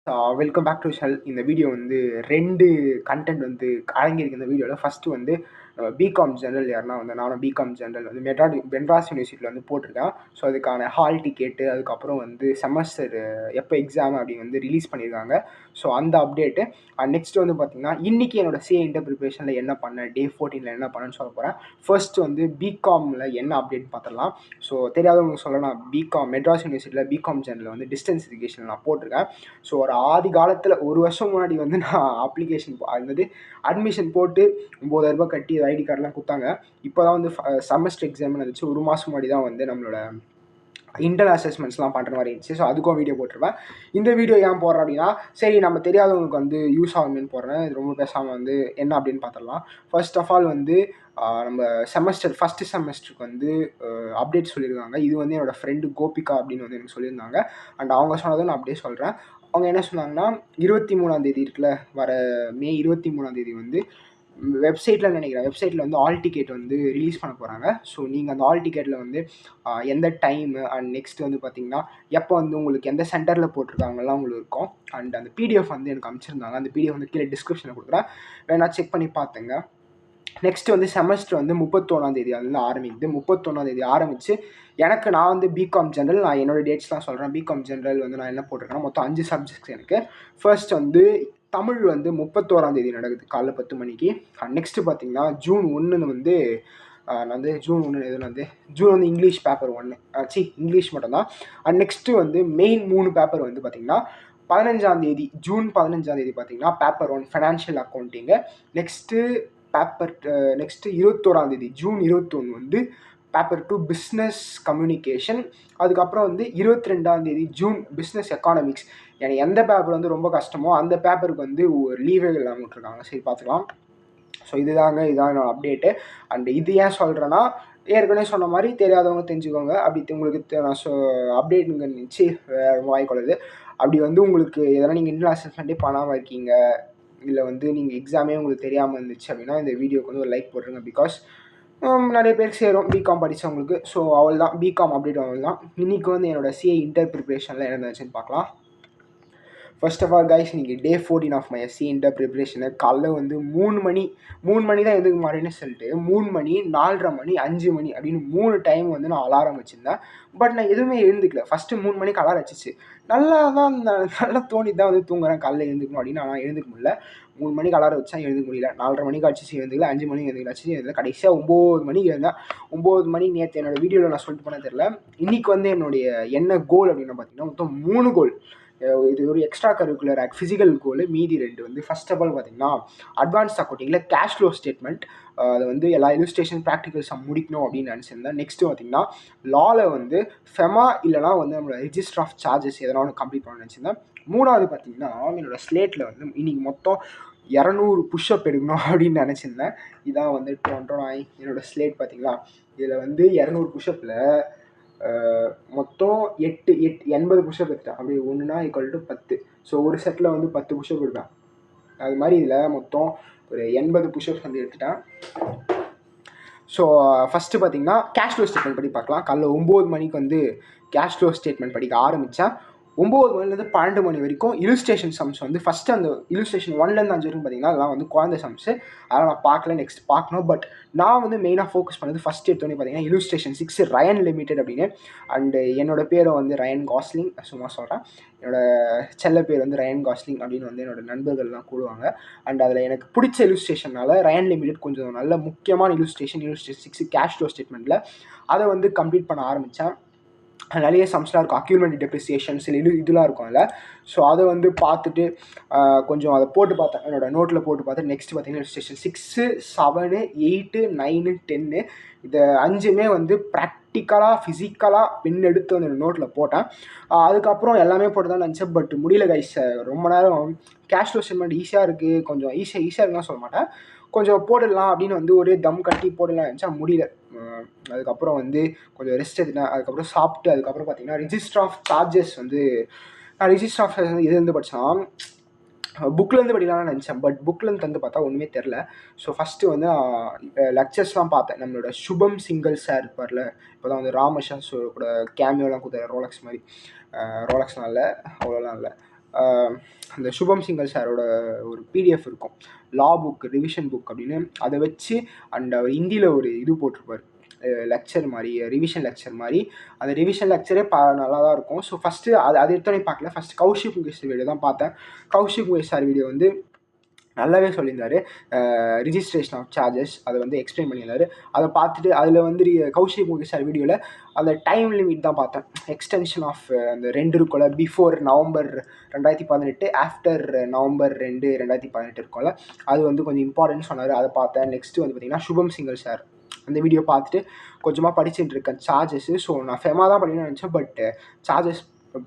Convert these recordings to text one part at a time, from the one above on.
Welcome back to ஷல். இந்த video வந்து 2 கன்டென்ட் வந்து அடங்கியிருக்கு இந்த வீடியோவில். ஃபஸ்ட்டு வந்து பிகாம் ஜெனரல் யாருன்னா வந்து நானும் பிகாம் ஜெனரல் வந்து மெட்ராஸ் யூனிவர்சிட்டியில் வந்து போட்டிருக்கேன். ஸோ அதுக்கான ஹால் டிக்கெட்டு, அதுக்கப்புறம் வந்து செமஸ்டர் எப்போ எக்ஸாம் அப்படி வந்து ரிலீஸ் பண்ணியிருக்காங்க. ஸோ அந்த அப்டேட்டு. நெக்ஸ்ட் வந்து பார்த்திங்கன்னா இன்றைக்கி என்னோட சிஏ இன்டர் ப்ரிப்பரேஷனில் என்ன பண்ணேன், டே 14ல் என்ன பண்ணேன்னு சொல்ல போகிறேன். ஃபர்ஸ்ட் வந்து பிகாமில் என்ன அப்டேட் பார்த்துடலாம். ஸோ தெரியாதவங்க சொல்ல, நான் பிகாம் மெட்ராஸ் யூனிவர்சிட்டியில் பிகாம் ஜெனரல் வந்து டிஸ்டன்ஸ் எஜுகேஷன் நான் போட்டிருக்கேன். ஸோ ஒரு ஆதி காலத்தில் 1 வருஷம் முன்னாடி வந்து நான் அப்ளிகேஷன் அட்மிஷன் போட்டு 9,000 ரூபாய் கட்டி ஐடி கார்டெலாம் கொடுத்தாங்க. இப்போ தான் வந்து செமஸ்டர் எக்ஸாம் இருந்துச்சு. 1 மாதம் முன்னாடி தான் வந்து நம்மளோட இன்டர்னல் அசஸ்மெண்ட்ஸ்லாம் பண்ணுற மாதிரி இருந்துச்சு. ஸோ அதுக்கும் வீடியோ போட்டிருப்பேன். இந்த வீடியோ ஏன் போடுறேன் அப்படின்னா, சரி நம்ம தெரியாதவங்களுக்கு வந்து யூஸ் ஆகும்னு போடுறேன். இது ரொம்ப பேசாமல் வந்து என்ன அப்படின்னு பார்த்துடலாம். ஃபர்ஸ்ட் ஆஃப் ஆல் வந்து நம்ம ஃபஸ்ட்டு செமஸ்டருக்கு வந்து அப்டேட் சொல்லியிருக்காங்க. இது வந்து என்னோடய ஃப்ரெண்டு கோபிகா அப்படின்னு வந்து எனக்கு சொல்லியிருந்தாங்க. அண்ட் அவங்க சொன்னதை நான் அப்படியே சொல்கிறேன். அவங்க என்ன சொன்னாங்கன்னா, 23ஆம் தேதி இருக்குல்ல, வர மே 23ஆம் தேதி வந்து வெப்சைட்டில் வந்து ஆல் டிக்கெட் வந்து ரிலீஸ் பண்ண போகிறாங்க. ஸோ நீங்கள் அந்த ஆல் டிக்கெட்டில் வந்து எந்த டைமு அண்ட் நெக்ஸ்ட் வந்து பார்த்திங்கன்னா எப்போ வந்து உங்களுக்கு எந்த சென்டரில் போட்டிருக்காங்கலாம் உங்களுக்கு இருக்கும். அண்ட் அந்த பிடிஎஃப் வந்து எனக்கு அனுப்பிச்சிருந்தாங்க. அந்த பிடிஎஃப் வந்து கீழே டிஸ்கிரிப்ஷனில் கொடுக்குறேன், வேணா செக் பண்ணி பார்த்துங்க. நெக்ஸ்ட் வந்து செமஸ்டர் வந்து 31ஆம் தேதி அதுலேருந்து ஆரம்பிக்குது. 31ஆம் தேதி ஆரம்பித்து நான் வந்து பிகாம் ஜெனரல், நான் என்னோடய டேட்ஸ்லாம் சொல்கிறேன். பிகாம் ஜெனரல் வந்து நான் என்ன போட்டிருக்கேன்னா, மொத்தம் 5 சப்ஜெக்ட்ஸ் எனக்கு. ஃபர்ஸ்ட் வந்து தமிழ் வந்து 31ஆம் தேதி நடக்குது காலைல 10 மணிக்கு. நெக்ஸ்ட்டு பார்த்திங்கன்னா ஜூன் 1 வந்து ஜூன் 1 வந்து இங்கிலீஷ் பேப்பர் 1 இங்கிலீஷ் மட்டும்தான். அண்ட் நெக்ஸ்ட்டு வந்து மெயின் 3 பேப்பர் வந்து பார்த்திங்கன்னா 15ஆம் தேதி ஜூன் 15ஆம் தேதி பார்த்திங்கன்னா பேப்பர் 1 ஃபைனான்ஷியல் அக்கௌண்டிங்கு. நெக்ஸ்ட்டு 21ஆம் தேதி ஜூன் 21 வந்து பேப்பர் 2 பிஸ்னஸ் கம்யூனிகேஷன். அதுக்கப்புறம் வந்து 22ஆம் தேதி ஜூன் பிஸ்னஸ் எக்கானமிக்ஸ். எனக்கு எந்த பேப்பர் வந்து ரொம்ப கஷ்டமோ அந்த பேப்பருக்கு வந்து ஒரு லீவே இல்லாமல் விட்டுருக்காங்க. சரி பார்த்துக்கலாம். ஸோ இதான் என்னோட அப்டேட்டு. அண்ட் இது ஏன் சொல்கிறேன்னா, ஏற்கனவே சொன்ன மாதிரி தெரியாதவங்க தெரிஞ்சுக்கோங்க. அப்படி உங்களுக்கு நான் அப்டேட்டுங்க நினச்சி வாய்க்கொள்ளுது. அப்படி வந்து உங்களுக்கு எதனா நீங்கள் இன்டர்னல் அசஸ்மெண்ட்டே பண்ணாமல் இருக்கீங்க, இல்லை வந்து நீங்கள் எக்ஸாமே உங்களுக்கு தெரியாமல் இருந்துச்சு அப்படின்னா இந்த வீடியோக்கு வந்து ஒரு லைக் போட்டுருங்க. பிகாஸ் நிறைய பேருக்கு சேரும் பிகாம் படித்தவங்களுக்கு. ஸோ அவள் தான் பிகாம் அப்டேட் அவள் தான். இன்றைக்கி வந்து என்னோடய சிஏ இன்டர் ப்ரிப்பரேஷனில் என்ன இருந்துச்சுன்னு பார்க்கலாம். ஃபர்ஸ்ட் ஆஃப் ஆல் கைஸ், இன்றைக்கி day 14 of my SC inter preparation. காலைல வந்து 3 மணி தான் எதுக்கு மாறின்னு சொல்லிட்டு 3 மணி, 4:30 மணி, 5 மணி அப்படின்னு 3 டைம் வந்து நான் அலாரம் வச்சுருந்தேன். பட் நான் எதுவுமே எழுந்துக்கல. ஃபஸ்ட்டு 3 மணிக்கு அலாரம் வச்சிச்சு. நல்லா தோணி தான் வந்து தூங்குறேன் காலையில் எழுந்துக்கணும் அப்படின்னு. ஆனால் எழுந்துக்க முடியல. 3 மணிக்கு அலாரம் வச்சா எழுந்துக்க முடியல. 4:30 மணிக்கு அடிச்சு எழுந்துக்கல. 5 மணிக்கு எழுந்துக்கல. கடைசியாக 9 மணிக்கு எழுந்தேன். 9 மணி நேற்று என்னோடய வீடியோவில் நான் சொல்லிட்டு போனேன் தெரியல. இன்றைக்கி வந்து என்னுடைய என்ன கோல் அப்படின்னு பார்த்தீங்கன்னா, மொத்தம் 3 கோல். இது ஒரு எக்ஸ்ட்ரா கரிக்குலர் ஃபிசிக்கல் கோல். மீதி 2 வந்து ஃபர்ஸ்ட் ஆஃப் ஆல் பார்த்திங்கன்னா அட்வான்ஸ் அக்கௌண்டிங்கில் கேஷ் ஃப்ளோ ஸ்டேட்மெண்ட், அதை வந்து எல்லா இல்லுஸ்ட்ரேஷன் ப்ராக்டிகல்ஸாக முடிக்கணும் அப்படின்னு நினச்சிருந்தேன். நெக்ஸ்ட்டு பார்த்திங்கன்னா லாவில் வந்து ஃபெமா இல்லைனா வந்து நம்மளோட ரெஜிஸ்டர் ஆஃப் சார்ஜஸ் எதனா ஒன்று கம்ப்ளீட் பண்ண நினச்சிருந்தேன். 3வது பார்த்திங்கன்னா என்னோடய ஸ்லேட்டில் வந்து இன்றைக்கி மொத்தம் 200 புஷ்அப் எடுக்கணும் அப்படின்னு நினச்சிருந்தேன். இதான் வந்து என்னோடய ஸ்லேட் பார்த்திங்களா. இதில் வந்து 200 புஷ்அப்பில் மொத்தம் 80 புஷ்அப் எடுத்தேன். அப்படி 1 = 10. ஸோ ஒரு செட்டில் வந்து 10 புஷ்அப் எடுப்பேன். அது மாதிரி இதில் மொத்தம் ஒரு 80 புஷ்அப்ஸ் வந்து எடுத்துட்டேன். ஸோ ஃபஸ்ட்டு பார்த்திங்கன்னா கேஷ் ஃப்ளோ ஸ்டேட்மெண்ட் படி பார்க்கலாம். காலைல 9 மணிக்கு வந்து கேஷ் ஃப்ளோ ஸ்டேட்மெண்ட் படிக்க ஆரம்பித்தேன். 9 மணிலேருந்து 12 மணி வரைக்கும் இல்லுஸ்ட்ரேஷன் சம்ஸ் வந்து ஃபஸ்ட்டு அந்த இல்லுஸ்ட்ரேஷன் 1லேருந்து 5 வரைக்கும் பார்த்திங்கன்னா அதெல்லாம் வந்து குழந்தை சம்ஸு. அதெல்லாம் நான் பார்க்கல, நெக்ஸ்ட் பார்க்கணும். பட் நான் வந்து மெயினாக ஃபோக்கஸ் பண்ணது ஃபஸ்ட் எடுத்தோடனே பார்த்திங்கன்னா இல்லுஸ்ட்ரேஷன் 6 ரயன் லிமிடெட் அப்படின்னு. அண்டு என்னோடய பேரை வந்து ரயன் காஸ்லிங், சும்மா சொல்கிறேன். என்னோடய செல்ல பேர் வந்து ரயன் காஸ்லிங் அப்படின்னு வந்து என்னோடய நண்பர்கள்லாம் கூடுவாங்க. அண்ட் அதில் எனக்கு பிடிச்ச இல்லுஸ்ட்ரேஷனால் ரயன் லிமிடெட் கொஞ்சம் நல்ல முக்கியமான இல்லுஸ்ட்ரேஷன் 6 கேஷ் ஃப்ளோ ஸ்டேட்மெண்ட்டில் அதை வந்து கம்ப்ளீட் பண்ண ஆரம்பித்தேன். நிறைய சம்ஸ்லாம் இருக்கும், அக்யூமெண்ட் டெப்ரிசியேஷன்ஸ் இதெல்லாம் இருக்கும் அதில். ஸோ அதை வந்து பார்த்துட்டு கொஞ்சம் அதை போட்டு பார்த்தேன், என்னோடய நோட்டில் போட்டு பார்த்தேன். நெக்ஸ்ட் பார்த்திங்கன்னா ஸ்டேஷன் 6, 7, 8, 9, 10 இது 5மே வந்து ப்ராக்டிக்கலாக ஃபிசிக்கலாக பின் எடுத்து வந்து நோட்டில் போட்டேன். அதுக்கப்புறம் எல்லாமே போட்டு தான் நினச்சேன். பட் முடியல கைஸ். ரொம்ப நேரம் கேஷ் ஃப்ளோ ஸ்டேட்மெண்ட் ஈஸியாக இருக்குது, கொஞ்சம் ஈஸியாக இருக்குன்னு சொல்ல மாட்டேன், கொஞ்சம் போடலாம் அப்படின்னு வந்து ஒரே தம் கட்டி போடலாம் நினச்சா முடியல. அதுக்கப்புறம் வந்து கொஞ்சம் ரெஸ்ட் எடுத்தேன். அதுக்கப்புறம் சாப்பிட்டு அதுக்கப்புறம் பார்த்திங்கன்னா ரிஜிஸ்டர் ஆஃப் சார்ஜஸ் வந்து நான் ரிஜிஸ்டர் ஆஃப் சார்ஜஸ் வந்து எதுலேருந்து படித்தான், புக்லேருந்து படிக்கலாம்னு நினச்சேன். பட் புக்லேருந்து தந்து பார்த்தா ஒன்றுமே தெரில. ஸோ ஃபஸ்ட்டு வந்து லெக்சர்ஸ்லாம் பார்த்தேன். நம்மளோட சுபம் சிங்கல் சார் இருப்பார்ல, இப்போ தான் வந்து ராமஷா ஷோ கூட கேமியோலாம் கொடுத்தாரு, ரோலக்ஸ் மாதிரி. ரோலக்ஸ்லாம் இல்லை, அவ்வளோலாம் இல்லை, அந்த சுபம் சிங்கல் சாரோட ஒரு பிடிஎஃப் இருக்கும், லா புக் ரிவிஷன் புக் அப்படின்னு. அதை வச்சு அண்ட் அவர் ஹிந்தியில் ஒரு இது போட்டிருப்பார், லெக்சர் மாதிரி, ரிவிஷன் லெக்சர் மாதிரி. அந்த ரிவிஷன் லெக்சரே நல்லா தான் இருக்கும். ஸோ ஃபஸ்ட்டு அது எடுத்தோடனே பார்க்கல, ஃபஸ்ட்டு கௌஷிக் முகேஷ் வீடியோ தான் பார்த்தேன். கௌஷிக் முகேஷ் சார் வீடியோ வந்து நல்லாவே சொல்லியிருந்தார். ரிஜிஸ்ட்ரேஷன் ஆஃப் சார்ஜஸ் அதை வந்து எக்ஸ்பிளைன் பண்ணியிருந்தார். அதை பார்த்துட்டு அதில் வந்து கௌஷிக் முகேஷ் சார் வீடியோவில் அந்த டைம் லிமிட் தான் பார்த்தேன். எக்ஸ்டென்ஷன் ஆஃப் அந்த 2 இருக்கும்ல, பிஃபோர் நவம்பர் 2018, ஆஃப்டர் நவம்பர் 2, 2018 இருக்கும்ல, அது வந்து கொஞ்சம் இம்பார்ட்டன்ட் சொன்னார். அதை பார்த்தேன். நெக்ஸ்ட்டு வந்து பார்த்திங்கன்னா சுபம் சிங்கல் சார் அந்த வீடியோ பார்த்துட்டு கொஞ்சமாக படிச்சுட்டு இருக்கேன் சார்ஜஸ்ஸு. ஸோ நான் ஃபெமாக தான் படிக்கணும்னு நினச்சேன், பட் சார்ஜஸ்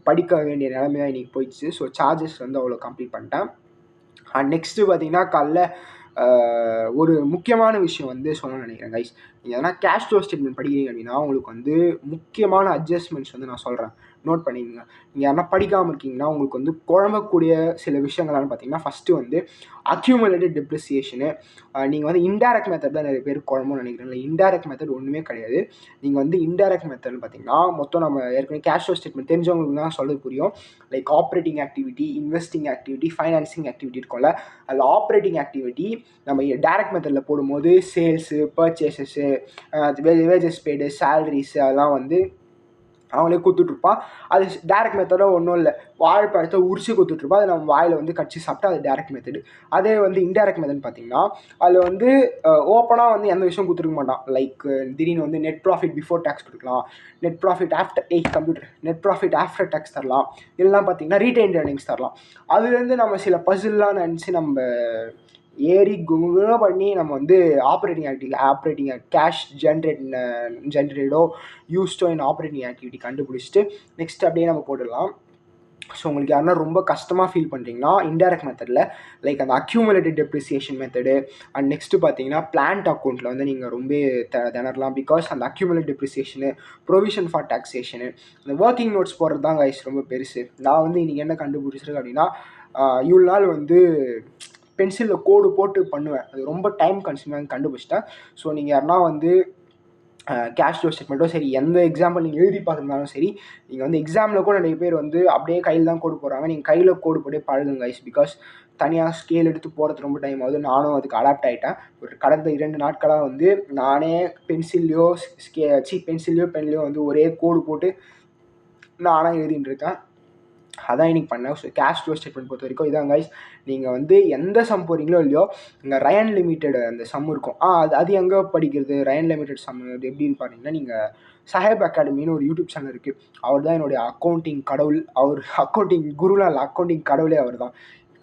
படிக்க வேண்டிய நிலைமையாக இன்றைக்கி போயிடுச்சு. ஸோ சார்ஜஸ் வந்து அவ்வளோ கம்ப்ளீட் பண்ணிட்டேன். அண்ட் நெக்ஸ்ட்டு பார்த்தீங்கன்னா காலைல ஒரு முக்கியமான விஷயம் வந்து சொல்லணும்னு நினைக்கிறேன் கைஸ். நீங்கள் எதனா கேஷ் ஃப்ளோ ஸ்டேட்மெண்ட் படிக்கிறீங்க அப்படின்னா உங்களுக்கு வந்து முக்கியமான அட்ஜஸ்ட்மெண்ட்ஸ் வந்து நான் சொல்கிறேன், நோட் பண்ணிக்கோங்க. நீங்கள் யாரா படிக்காமல் இருக்கீங்கன்னா உங்களுக்கு வந்து குழம்பக்கூடிய சில விஷயங்கள்னு பார்த்தீங்கன்னா, ஃபஸ்ட்டு வந்து அக்யூமுலேட்டட் டெப்ரிசியேஷனு. நீங்கள் வந்து இன்டைரக்ட் மெத்தட் தான் நிறைய பேர் குழம்புன்னு நினைக்கிறேன். இல்லை, இன்டைரக்ட் மெத்தட் ஒன்றுமே கிடையாது. நீங்கள் வந்து இன்டைரக்ட் மெத்தட்னு பார்த்தீங்கன்னா மொத்தம் நம்ம ஏற்கனவே கேஷ் ஃப்ளோ ஸ்டேட்மெண்ட் தெரிஞ்சவங்களுக்கு தான் சொல்ல புரியும். Like operating activity, investing activity, financing activity இருக்கும்ல. அதில் ஆப்ரேட்டிங் ஆக்டிவிட்டி நம்ம டைரக்ட் மெத்தடில் போடும்போது சேல்ஸு, பர்ச்சேசஸ்ஸு, வேஜஸ் பெய்டு, சேலரிஸு அதெல்லாம் வந்து அவங்களே கொடுத்துட்ருப்பான். அது டேரக்ட் மெத்தடாக ஒன்றும் இல்லை, வாழைப்பழத்தை உரிச்சு கொடுத்துட்ருப்பான், அது நம்ம வாயில் வந்து கடிச்சு சாப்பிட்டா அது டேரக்ட் மெத்தடு. அதே வந்து இன்டேரக்ட் மெத்தட் பார்த்தீங்கன்னா அதில் வந்து ஓப்பனாக வந்து எந்த விஷயம் கொடுத்துருக்க மாட்டான். லைக் திடீர்னு வந்து நெட் ப்ராஃபிட் பிஃபோர் டேக்ஸ் கொடுக்கலாம், net profit net profit after tax தரலாம், இதெல்லாம் பார்த்தீங்கன்னா ரீடைன்ட் ஏர்னிங்ஸ் தரலாம். அதுலேருந்து நம்ம சில பசில்லாம் நினச்சி நம்ம ஏறி குமுக பண்ணி நம்ம வந்து ஆப்ரேட்டிங் கேஷ் ஜென்ரேட்டோ யூஸ்டோ இன் ஆப்ரேட்டிங் ஆக்டிவிட்டி கண்டுபிடிச்சிட்டு நெக்ஸ்ட் அப்படியே நம்ம போட்டுடலாம். ஸோ உங்களுக்கு யாருன்னா ரொம்ப கஷ்டமாக ஃபீல் பண்ணுறீங்கன்னா இன்டைரக்ட் மெத்தடில் லைக் அந்த accumulated depreciation method and next பார்த்தீங்கன்னா பிளான்ட் அக்கௌண்ட்டில் வந்து நீங்கள் ரொம்ப திணறலாம். பிகாஸ் அந்த அக்யூமுலேட் டெப்ரிசியேஷனு, ப்ரொவிஷன் ஃபார் டாக்ஸேஷனு, அந்த ஒர்க்கிங் நோட்ஸ் போடுறது தான் கைஸ் ரொம்ப பெருசு. நான் வந்து இன்றைக்கி என்ன கண்டுபிடிச்சிருக்கேன் அப்படின்னா, இவ்வளோ நாள் வந்து பென்சிலில் கோடு போட்டு பண்ணுவேன், அது ரொம்ப டைம் கன்சியூமிங் கண்டுபிடிச்சிட்டேன். ஸோ நீங்கள் யாருன்னா வந்து கேஷ் ஃப்ளோ ஸ்டேட்மெண்ட்டோ சரி, எந்த எக்ஸாம்பிள் நீங்கள் எழுதி பார்த்துருந்தாலும் சரி, நீங்கள் வந்து எக்ஸாமில் கூட நிறைய பேர் வந்து அப்படியே கையில் தான் கோடு போடுறாங்க. நீங்கள் கையில் கோடு போட்டே பழகுங்க கைஸ். பிகாஸ் தனியாக ஸ்கேல் எடுத்து போகிறது ரொம்ப டைம் ஆகுது. நானும் அதுக்கு அடாப்ட் ஆகிட்டேன். ஒரு கடந்த 2 நாட்களாக வந்து நானே பென்சில்லையோ பென்லையோ வந்து ஒரே கோடு போட்டு நானாக எழுதிட்டு இருக்கேன். அதான் இன்றைக்கி பண்ணேன். ஸோ கேஷ் ஃப்ளோ ஸ்டேட்மெண்ட் பொறுத்த வரைக்கும் இதான் கைஸ். நீங்கள் வந்து எந்த சம் போகிறீங்களோ இல்லையோ, இங்கே ரயன் லிமிட்டட் அந்த சம் இருக்கும். அது எங்கே படிக்கிறது ரயன் லிமிட்டட் சம் எப்படின்னு பார்த்தீங்கன்னா, நீங்கள் சாஹேப் அகாடமின்னு ஒரு யூடியூப் சேனல் இருக்குது. அவர் தான் என்னுடைய அக்கௌண்டிங் கடவுள். அவர் அக்கௌண்டிங் குருலாம் இல்லை, அக்கௌண்டிங் கடவுளே அவர் தான்.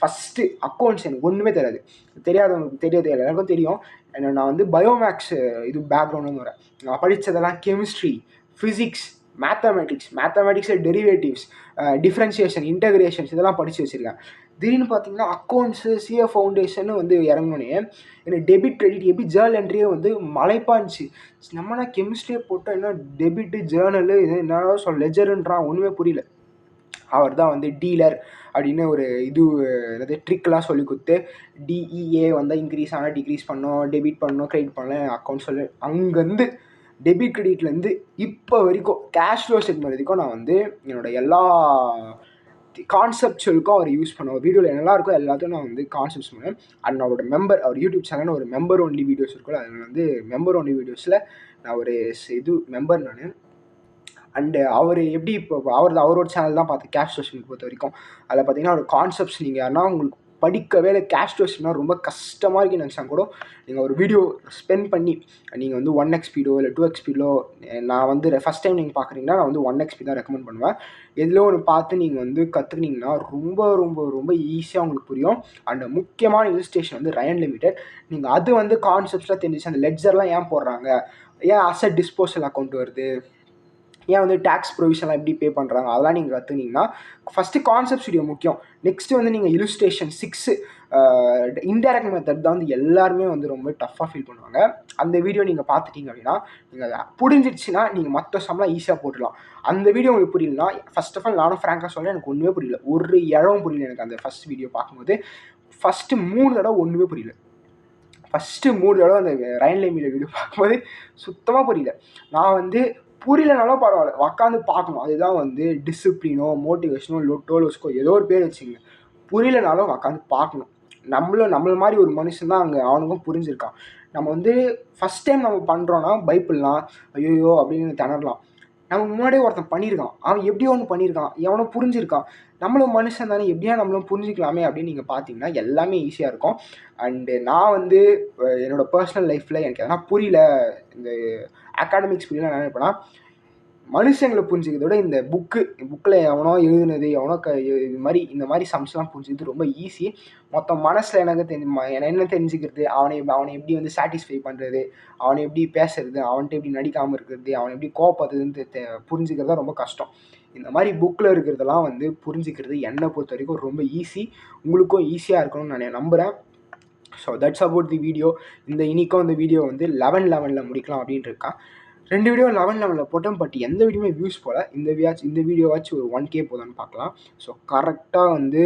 ஃபஸ்ட்டு அக்கௌண்ட்ஸ் எனக்கு ஒன்றுமே தெரியாதவங்களுக்கு தெரியாது, எல்லாருக்கும் தெரியும். நான் வந்து பயோமேக்ஸ் இது பேக்ரவுண்டு வரேன். நான் படித்ததெல்லாம் கெமிஸ்ட்ரி, ஃபிசிக்ஸ், மேத்தமெட்டிக்ஸில் டெரிவேட்டிவ்ஸ், டிஃப்ரென்சியேஷன், இன்டகிரேஷன்ஸ் இதெல்லாம் படித்து வச்சுருக்கேன். திடீர்னு பார்த்தீங்கன்னா அக்கௌண்ட்ஸு, சிஏ ஃபவுண்டேஷன் வந்து இறங்கினோடனே எனக்கு டெபிட் கிரெடிட் எப்படி ஜேர்னல் என்ட்ரியே வந்து மலைப்பாந்துச்சு. நம்மனா கெமிஸ்ட்ரியே போட்டால் என்ன டெபிட்டு ஜேர்னலு இது என்ன லெஜருன்றான், ஒன்றுமே புரியல. அவர் தான் வந்து டீலர் அப்படின்னு ஒரு என்னது ட்ரிக்லாம் சொல்லி கொடுத்து, டிஇஏ வந்தால் இன்க்ரீஸ் ஆனால் டிக்ரீஸ் பண்ணோம், டெபிட் பண்ணணும், கிரெடிட் பண்ணணும், அக்கௌண்ட் சொல்லி அங்கேருந்து டெபிட் கிரெடிட்லேருந்து இப்போ வரைக்கும் கேஷ் ஃப்ளோ ஸ்டேட்மெண்ட் வரைக்கும் நான் வந்து என்னோடய எல்லா கான்செப்ட்ஸுக்கும் அவர் யூஸ் பண்ணுவேன். வீடியோவில் என்னெல்லாம் இருக்கோ எல்லாத்தையும் நான் வந்து கான்செப்ட்ஸ் பண்ணுவேன். அண்ட் அவரோட மெம்பர், அவர் யூடியூப் சேனல் ஒரு மெம்பர் ஒன்லி வீடியோஸ் இருக்குல்ல, அதில் வந்து மெம்பர் ஒன்லி வீடியோஸில் நான் ஒரு மெம்பர் நான். அண்டு அவர் எப்படி இப்போ அவரோட சேனல் தான் பார்த்தேன் கேஷ் ஃப்ளோ ஸ்டேட்மெண்ட் பொறுத்த வரைக்கும். அதில் பார்த்தீங்கன்னா ஒரு கான்செப்ட்ஸ் நீங்கள் யாருன்னா உங்களுக்கு படிக்கவே இல்லை, கேஷ் ஃப்ளோ ஸ்டேட்மெண்ட் ரொம்ப கஷ்டமாக இருக்குன்னு நினச்சா கூட நீங்கள் ஒரு வீடியோ ஸ்பெண்ட் பண்ணி நீங்கள் வந்து 1x ஸ்பீடோ இல்லை 2x ஸ்பீடோ, நான் வந்து ஃபஸ்ட் டைம் நீங்கள் பார்க்குறீங்கன்னா நான் வந்து 1x ஸ்பீட் தான் ரெக்கமெண்ட் பண்ணுவேன். எதில் ஒன்று பார்த்து நீங்கள் வந்து கற்றுக்கினீங்கன்னா ரொம்ப ரொம்ப ரொம்ப ஈஸியாக உங்களுக்கு புரியும். அண்ட் முக்கியமான இன்வெஸ்டேஷன் வந்து ரயன் லிமிட்டட். நீங்கள் அது வந்து கான்செப்ட்ஸ்லாம் தெரிஞ்சிச்சு, அந்த லெட்ஜர்லாம் ஏன் போடுறாங்க, ஏன் அசட் டிஸ்போசல் அக்கௌண்ட் வருது, ஏன் வந்து டேக்ஸ் ப்ரொவிஷன்லாம் எப்படி பே பண்ணுறாங்க, அதெல்லாம் நீங்கள் கற்றுக்கிங்கன்னா ஃபஸ்ட்டு கான்செப்ட்ஸ் வீடியோ முக்கியம். நெக்ஸ்ட்டு வந்து நீங்கள் இல்லுஸ்ட்ரேஷன் 6 இன்டைரக்ட் மெத்தட் தான் வந்து எல்லாருமே வந்து ரொம்ப டஃப்பாக ஃபீல் பண்ணுவாங்க. அந்த வீடியோ நீங்கள் பார்த்துட்டீங்க அப்படின்னா நீங்கள் அதை புரிஞ்சிடுச்சுன்னா நீங்கள் மற்ற சம்லாம் ஈஸியாக போட்டுடலாம். அந்த வீடியோ உங்களுக்கு புரியலன்னா, ஃபர்ஸ்ட் ஆஃப் ஆல் நானும் ஃப்ராங்காக சொல்கிறேன், எனக்கு ஒன்றுமே புரியல, ஒரு இழவும் புரியல எனக்கு. அந்த ஃபஸ்ட் வீடியோ பார்க்கும்போது ஃபஸ்ட்டு 3 தடவை ஒன்றுமே புரியல. ஃபஸ்ட்டு 3 தடவை அந்த ரயன் லிமிட்டட் வீடியோ பார்க்கும்போது சுத்தமாக புரியல. நான் வந்து புரியலனாலும் பரவாயில்ல, உக்காந்து பார்க்கணும். அதுதான் வந்து டிசிப்ளினோ மோட்டிவேஷனோ டோலோஸ்கோ ஏதோ ஒரு பேர் வச்சுங்க. புரியலனாலும் உக்காந்து பார்க்கணும். நம்மள மாதிரி ஒரு மனுஷன் தான் அங்கே அவனுக்கும் புரிஞ்சிருக்கான். நம்ம வந்து ஃபஸ்ட் டைம் நம்ம பண்ணுறோன்னா பயப்படலாம், ஐயோ அப்படின்னு திணறலாம். நம்ம முன்னாடியே ஒருத்தன் பண்ணியிருக்கான், அவன் எப்படியோ ஒன்று பண்ணியிருக்கான், எவனோ புரிஞ்சிருக்கான், நம்மளும் மனுஷன் தானே, எப்படியா நம்மளும் புரிஞ்சிக்கலாமே அப்படின்னு நீங்கள் பார்த்தீங்கன்னா எல்லாமே ஈஸியாக இருக்கும். அண்டு நான் வந்து என்னோடய பர்சனல் லைஃப்பில் எனக்கு எதனா புரியல, இந்த அகாடமிக்ஸ் புரியல, நான் என்ன நினைப்பேன்னா, மனுஷங்களை புரிஞ்சுக்கிறத விட இந்த புக்கில் எவனோ எழுதுனது, எவனோ இது மாதிரி இந்த மாதிரி சம்ஸ்லாம் புரிஞ்சுக்கிறது ரொம்ப ஈஸி. மொத்தம் மனசில் எனக்கு என்ன தெரிஞ்சுக்கிறது, அவனை எப்படி வந்து சாட்டிஸ்ஃபை பண்ணுறது, அவனை எப்படி பேசுறது, அவன்கிட்ட எப்படி நடிக்காமல் இருக்கிறது, அவனை எப்படி கோவப்படுறதுன்னு புரிஞ்சுக்கிறதா ரொம்ப கஷ்டம். இந்த மாதிரி புக்கில் இருக்கிறதெல்லாம் வந்து புரிஞ்சுக்கிறது என்னை பொறுத்த வரைக்கும் ரொம்ப ஈஸி. உங்களுக்கும் ஈஸியாக இருக்கணும்னு நான் நம்புகிறேன். So that's about the video. இந்த வீடியோ வந்து 11/11 முடிக்கலாம் அப்படின்ட்டு இருக்கான். 2 வீடியோ 11/11 போட்டோம், பட் எந்த வீடியோமே வியூஸ் போல. இந்த வீடியோவாச்சும் ஒரு 1K போதான்னு பார்க்கலாம். ஸோ கரெக்டாக வந்து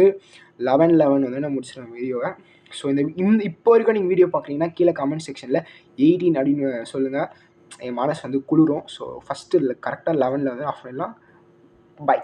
11/11 வந்து நான் முடிச்சிடுறேன் வீடியோவை. ஸோ இப்போ வரைக்கும் நீங்கள் வீடியோ பார்க்குறீங்கன்னா கீழே கமெண்ட் செக்ஷனில் 18 அப்படின்னு சொல்லுங்கள். என் மனசு வந்து குளிரும். ஸோ ஃபஸ்ட்டு கரெக்டாக 11 வந்து ஆஃப் பண்ணிடலாம். பை.